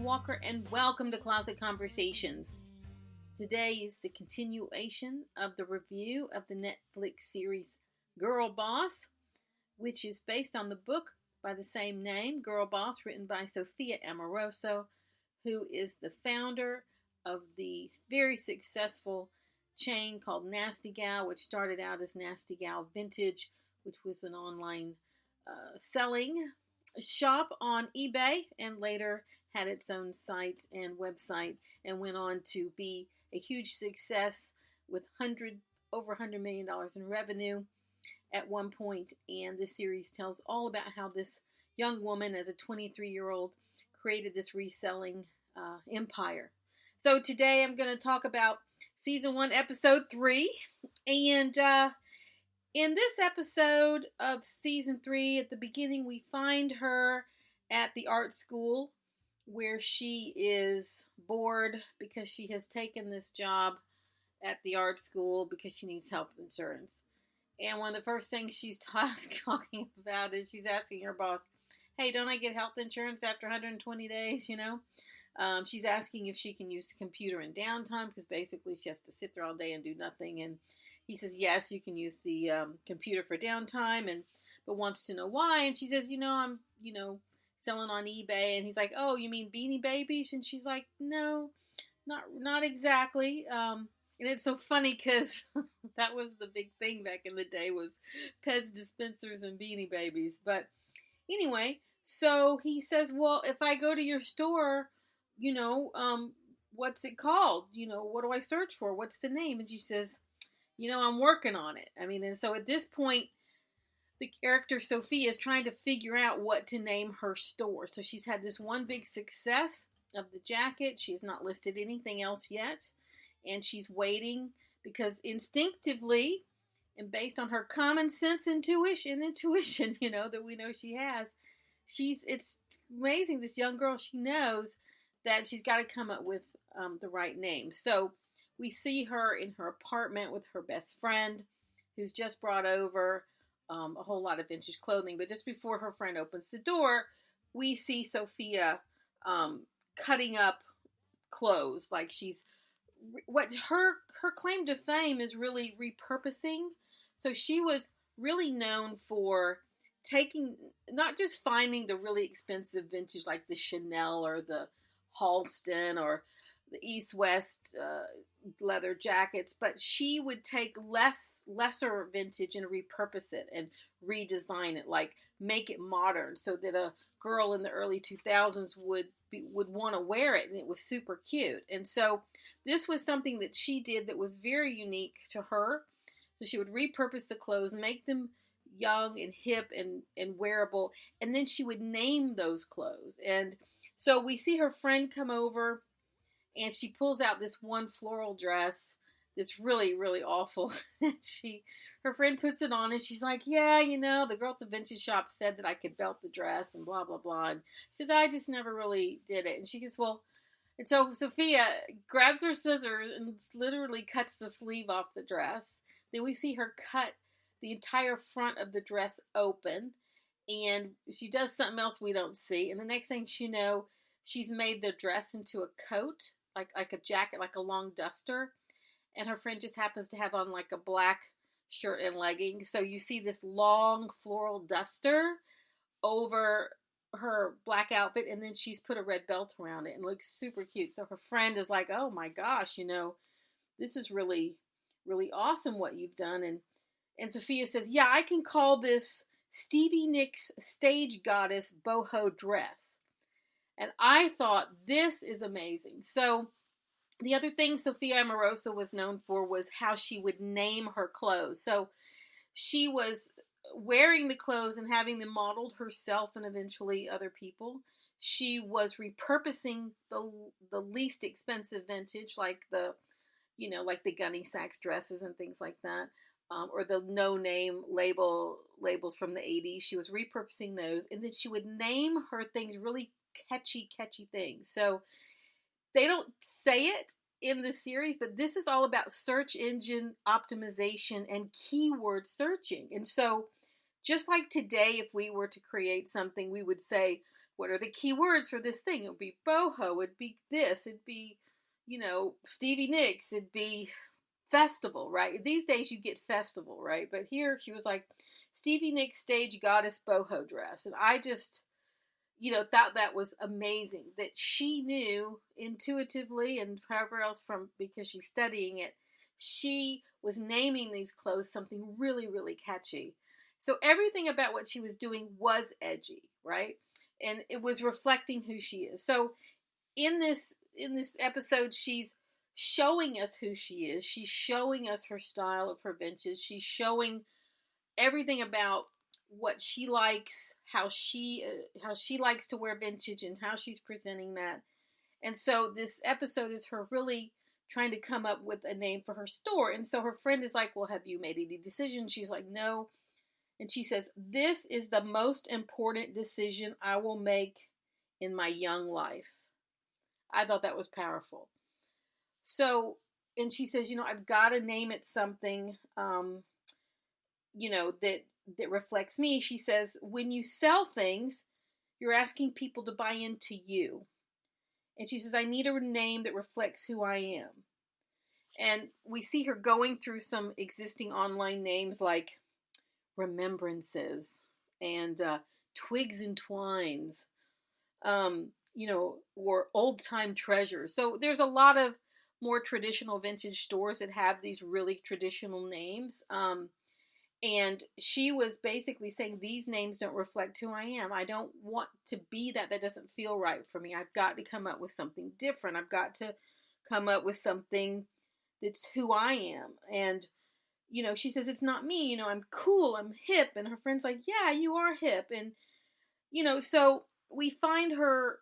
Walker, and welcome to Closet Conversations. Today is the continuation of the review of the Netflix series Girl Boss, which is based on the book by the same name, Girl Boss, written by Sophia Amoruso, who is the founder of the very successful chain called Nasty Gal, which started out as Nasty Gal Vintage, which was an online selling shop on eBay, and later had its own site and website, and went on to be a huge success with over $100 million in revenue at one point. And this series tells all about how this young woman, as a 23-year-old, created this reselling empire. So today I'm going to talk about Season 1, Episode 3. And in this episode of Season 3, at the beginning, we find her at the art school where she is bored because she has taken this job at the art school because she needs health insurance. And one of the first things she's talking about is she's asking her boss, hey, don't I get health insurance after 120 days, She's asking if she can use the computer in downtime because basically she has to sit there all day and do nothing. And he says, yes, you can use the computer for downtime, but wants to know why. And she says, I'm, selling on eBay. And he's like, oh, you mean Beanie Babies? And she's like, no, not exactly. And it's so funny because that was the big thing back in the day, was Pez dispensers and Beanie Babies. But anyway, so he says, well, if I go to your store, what's it called? What do I search for? What's the name? And she says, I'm working on it. And so at this point, the character Sophia is trying to figure out what to name her store. So she's had this one big success of the jacket. She has not listed anything else yet. And she's waiting because instinctively, and based on her common sense intuition, that we know she has, it's amazing, this young girl, she knows that she's got to come up with the right name. So we see her in her apartment with her best friend, who's just brought over a whole lot of vintage clothing. But just before her friend opens the door, we see Sophia cutting up clothes. Like what her claim to fame is really repurposing. So she was really known for not just finding the really expensive vintage like the Chanel or the Halston or the East-West leather jackets, but she would take lesser vintage and repurpose it and redesign it, like make it modern so that a girl in the early 2000s would want to wear it, and it was super cute. And so this was something that she did that was very unique to her. So she would repurpose the clothes, make them young and hip and wearable, and then she would name those clothes. And so we see her friend come over, and she pulls out this one floral dress that's really, really awful. Her friend puts it on, and she's like, yeah, the girl at the vintage shop said that I could belt the dress and blah, blah, blah. And she says, I just never really did it. And she goes, well, and so Sophia grabs her scissors and literally cuts the sleeve off the dress. Then we see her cut the entire front of the dress open, and she does something else we don't see. And the next thing she know, she's made the dress into a coat, like a jacket, like a long duster. And her friend just happens to have on like a black shirt and leggings. So you see this long floral duster over her black outfit, and then she's put a red belt around it and looks super cute. So her friend is like, oh my gosh, this is really, really awesome what you've done. And Sophia says, yeah, I can call this Stevie Nicks Stage Goddess Boho Dress. And I thought, this is amazing. So the other thing Sophia Amoruso was known for was how she would name her clothes. So she was wearing the clothes and having them modeled herself and eventually other people. She was repurposing the least expensive vintage, like the Gunny Sacks dresses and things like that, or the no-name labels from the 80s. She was repurposing those, and then she would name her things really catchy things. So they don't say it in the series, but this is all about search engine optimization and keyword searching. And so just like today, if we were to create something, we would say, what are the key words for this thing? It would be boho, it'd be this, it'd be, Stevie Nicks, it'd be festival, right? These days you get festival, right? But here she was like, Stevie Nicks stage goddess boho dress. And I just, thought that was amazing that she knew intuitively and however else because she's studying it, she was naming these clothes something really, really catchy. So everything about what she was doing was edgy, right? And it was reflecting who she is. So in this episode, she's showing us who she is. She's showing us her style of her vintage. She's showing everything about what she likes, how she likes to wear vintage, and how she's presenting that. And so this episode is her really trying to come up with a name for her store. And so her friend is like, well, have you made any decisions? She's like, no. And she says, this is the most important decision I will make in my young life. I thought that was powerful. So, and she says, I've got to name it something, that reflects me. She says, when you sell things, you're asking people to buy into you. And she says, I need a name that reflects who I am. And we see her going through some existing online names like Remembrances and Twigs and Twines, or Old Time Treasures. So there's a lot of more traditional vintage stores that have these really traditional names. And she was basically saying these names don't reflect who I am. I don't want to be that. That doesn't feel right for me. I've got to come up with something different. I've got to come up with something that's who I am. And, she says, it's not me. I'm cool. I'm hip. And her friend's like, yeah, you are hip. And, so we find her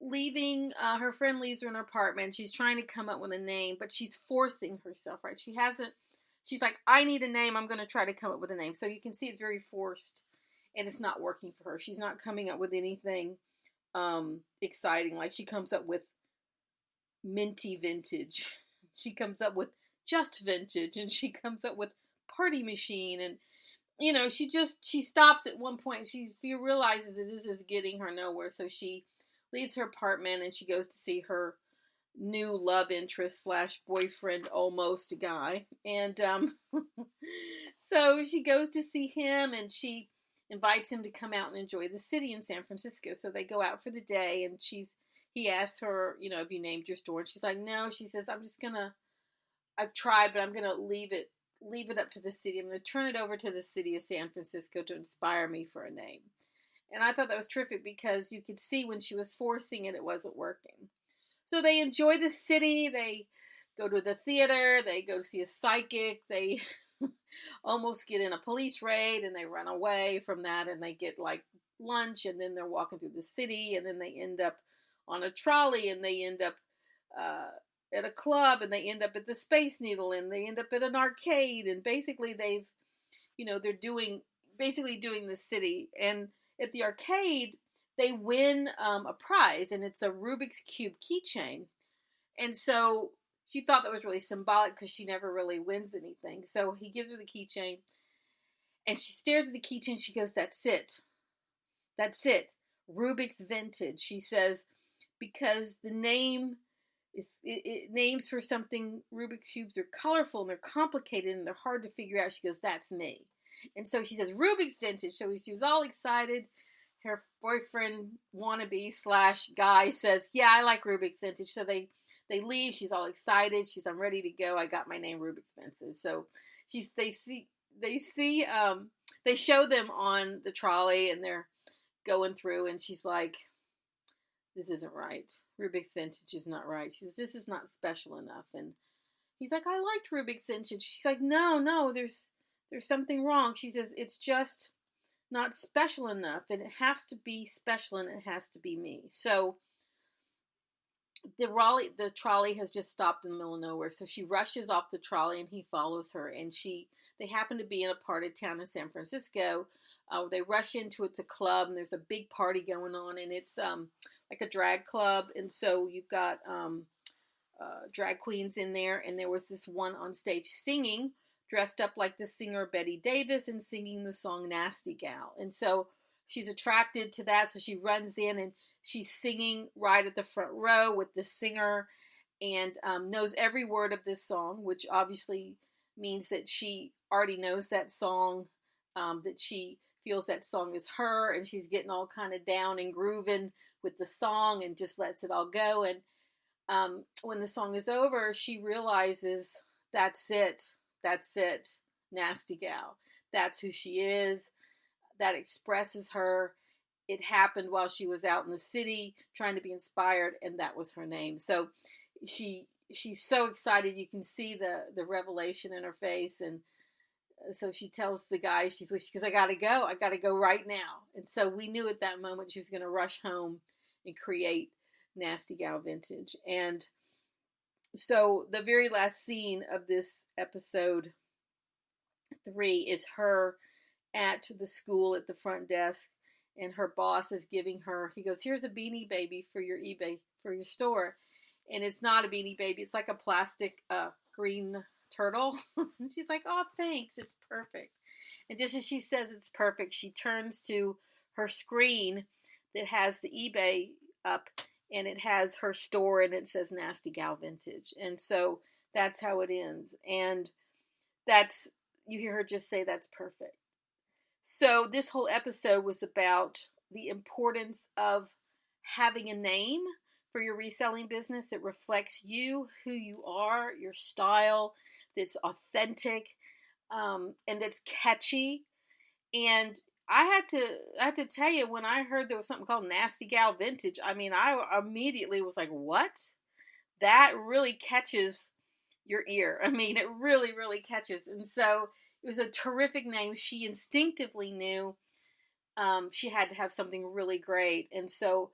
leaving. Her friend leaves her in her apartment. She's trying to come up with a name, but she's forcing herself, right? She's like, I need a name. I'm going to try to come up with a name. So you can see it's very forced and it's not working for her. She's not coming up with anything exciting. Like she comes up with minty vintage. She comes up with just vintage, and she comes up with party machine. And, she stops at one point. She realizes that this is getting her nowhere. So she leaves her apartment and she goes to see her new love interest / boyfriend almost guy. And so she goes to see him and she invites him to come out and enjoy the city in San Francisco. So they go out for the day and he asks her, have you named your store? And she's like, no. She says, I've tried, but I'm going to leave it up to the city. I'm going to turn it over to the city of San Francisco to inspire me for a name. And I thought that was terrific because you could see when she was forcing it, it wasn't working. So they enjoy the city. They go to the theater. They go see a psychic. They almost get in a police raid and they run away from that and they get like lunch and then they're walking through the city and then they end up on a trolley and they end up at a club and they end up at the Space Needle and they end up at an arcade and basically they're doing the city. And at the arcade they win a prize and it's a Rubik's Cube keychain. And so she thought that was really symbolic because she never really wins anything. So he gives her the keychain and she stares at the keychain. She goes, that's it. Rubik's Vintage. She says, because the name it names for something. Rubik's Cubes are colorful and they're complicated and they're hard to figure out. She goes, that's me. And so she says, Rubik's Vintage. So she was all excited. Her boyfriend wannabe / guy says, yeah, I like Rubik's Vintage. So they leave. She's all excited. I'm ready to go. I got my name Rubik's Vintage. So they show them on the trolley and they're going through and she's like, this isn't right. Rubik's Vintage is not right. She says, this is not special enough. And he's like, I liked Rubik's Vintage. She's like, no, there's something wrong. She says, it's just not special enough and it has to be special and it has to be me. So the trolley has just stopped in the middle of nowhere. So she rushes off the trolley and he follows her and they happen to be in a part of town in San Francisco. They rush into it's a club and there's a big party going on and it's like a drag club. And so you've got drag queens in there and there was this one on stage singing, dressed up like the singer Betty Davis and singing the song Nasty Gal. And so she's attracted to that. So she runs in and she's singing right at the front row with the singer, and knows every word of this song, which obviously means that she already knows that song, that she feels that song is her, and she's getting all kind of down and grooving with the song and just lets it all go. And when the song is over, she realizes that's it. That's it. Nasty gal. That's who she is. That expresses her. It happened while she was out in the city trying to be inspired, and that was her name. So she's so excited. You can see the revelation in her face. And so she tells the guy, she's because I gotta go right now. And so we knew at that moment she was going to rush home and create Nasty Gal Vintage. And so the very last scene of this episode 3 is her at the school at the front desk, and her boss is giving her, he goes, here's a Beanie Baby for your eBay, for your store. And it's not a Beanie Baby. It's like a plastic green turtle. And she's like, oh, thanks. It's perfect. And just as she says it's perfect, she turns to her screen that has the eBay up, and it has her store, and it says Nasty Gal Vintage. And so that's how it ends. And you hear her just say, that's perfect. So this whole episode was about the importance of having a name for your reselling business. It reflects you, who you are, your style, that's authentic, and that's catchy. And I had to tell you, when I heard there was something called Nasty Gal Vintage, I mean, I immediately was like, what? That really catches your ear. I mean, it really, really catches. And so it was a terrific name. She instinctively knew she had to have something really great. And so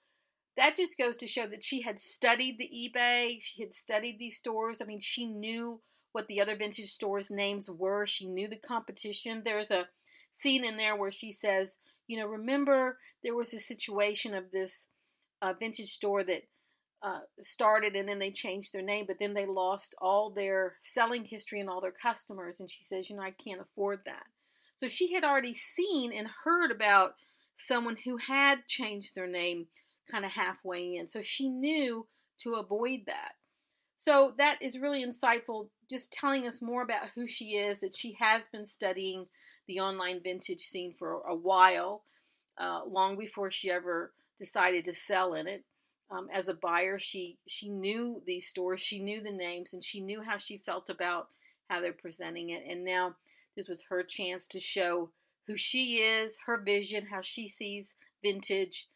that just goes to show that she had studied the eBay. She had studied these stores. I mean, she knew what the other vintage stores' names were. She knew the competition. There's a scene in there where she says, remember there was a situation of this vintage store that started, and then they changed their name, but then they lost all their selling history and all their customers. And she says, I can't afford that. So she had already seen and heard about someone who had changed their name kind of halfway in. So she knew to avoid that. So that is really insightful, just telling us more about who she is, that she has been studying the online vintage scene for a while, long before she ever decided to sell in it. As a buyer, she knew these stores, she knew the names, and she knew how she felt about how they're presenting it. And now this was her chance to show who she is, her vision, how she sees vintage,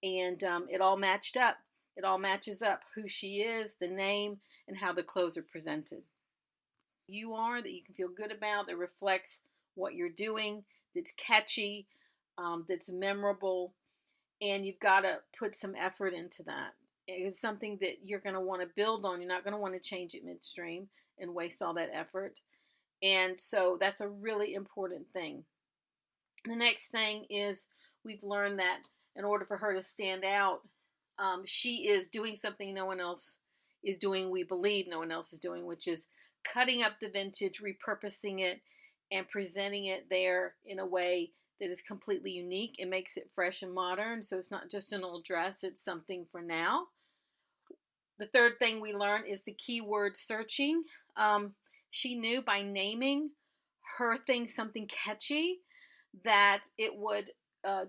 and it all matched up. It all matches up, who she is, the name, and how the clothes are presented. You are, that you can feel good about, that reflects what you're doing, that's catchy, that's memorable, and you've got to put some effort into that. It's something that you're going to want to build on. You're not going to want to change it midstream and waste all that effort. And so that's a really important thing. The next thing is, we've learned that in order for her to stand out, she is doing something no one else is doing, we believe no one else is doing, which is cutting up the vintage, repurposing it, and presenting it there in a way that is completely unique. It makes it fresh and modern, so it's not just an old dress, it's something for now. The third thing we learned is the keyword searching. She knew by naming her thing something catchy that it would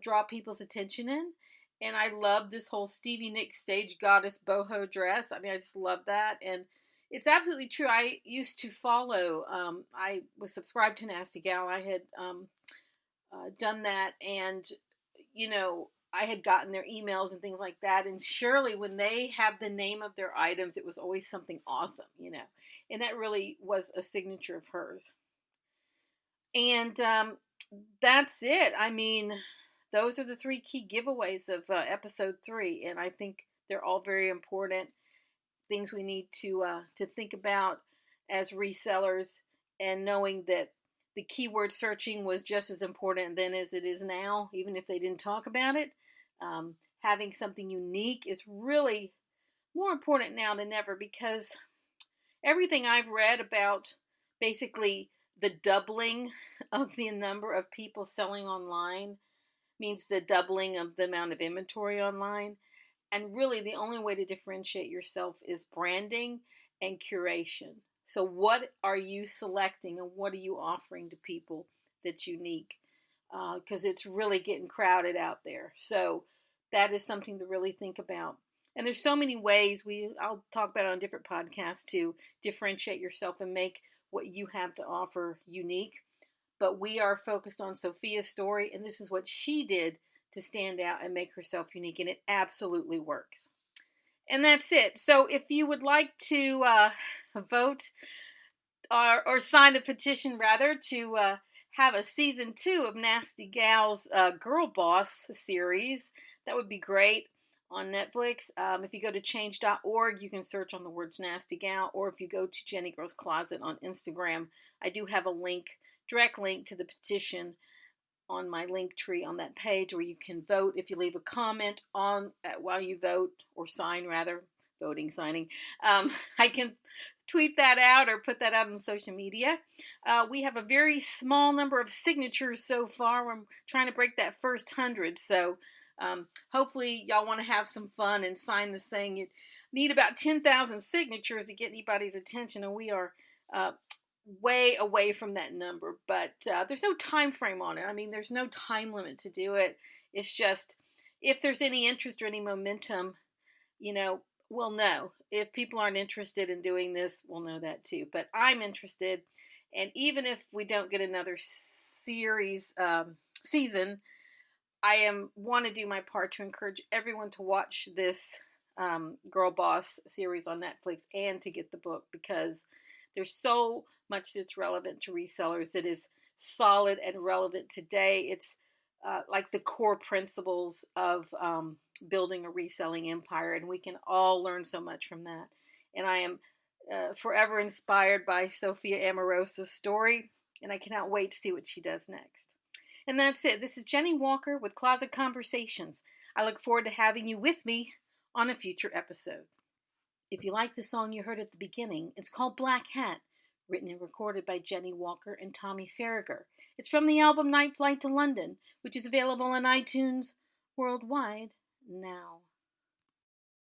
draw people's attention in. And I love this whole Stevie Nicks Stage Goddess boho dress. I mean, I just love that. And it's absolutely true. I used to follow, I was subscribed to Nasty Gal. I had done that, and I had gotten their emails and things like that. And surely when they have the name of their items, it was always something awesome, and that really was a signature of hers. And that's it. I mean, those are the 3 key giveaways of episode 3, and I think they're all very important things we need to think about as resellers, and knowing that the keyword searching was just as important then as it is now, even if they didn't talk about it. Having something unique is really more important now than ever, because everything I've read about basically the doubling of the number of people selling online means the doubling of the amount of inventory online. And really, the only way to differentiate yourself is branding and curation. So, what are you selecting and what are you offering to people that's unique? Because it's really getting crowded out there. So, that is something to really think about. And there's so many ways I'll talk about it on different podcasts to differentiate yourself and make what you have to offer unique. But we are focused on Sophia's story, and this is what she did to stand out and make herself unique, and it absolutely works. And that's it. So if you would like to vote or sign a petition, rather, to have a season 2 of Nasty Gal's Girl Boss series, that would be great on Netflix. If you go to change.org, you can search on the words Nasty Gal, or if you go to Jennie Girl's Closet on Instagram, I do have a direct link to the petition on my link tree on that page where you can vote. If you leave a comment while you vote, or sign rather, signing, I can tweet that out or put that out on social media. We have a very small number of signatures so far. I'm trying to break that first 100, so hopefully y'all want to have some fun and sign this thing. You need about 10,000 signatures to get anybody's attention, and we are way away from that number, but there's no time frame on it. I mean, there's no time limit to do it. It's just, if there's any interest or any momentum, we'll know. If people aren't interested in doing this, we'll know that too. But I'm interested, and even if we don't get another season, I want to do my part to encourage everyone to watch this Girl Boss series on Netflix and to get the book, because there's so much that's relevant to resellers that is solid and relevant today. It's like the core principles of building a reselling empire, and we can all learn so much from that. And I am forever inspired by Sophia Amoruso's story, and I cannot wait to see what she does next. And that's it. This is Jennie Walker with Closet Conversations. I look forward to having you with me on a future episode. If you like the song you heard at the beginning, it's called Black Hat, written and recorded by Jennie Walker and Tommy Farragher. It's from the album Night Flight to London, which is available on iTunes worldwide now.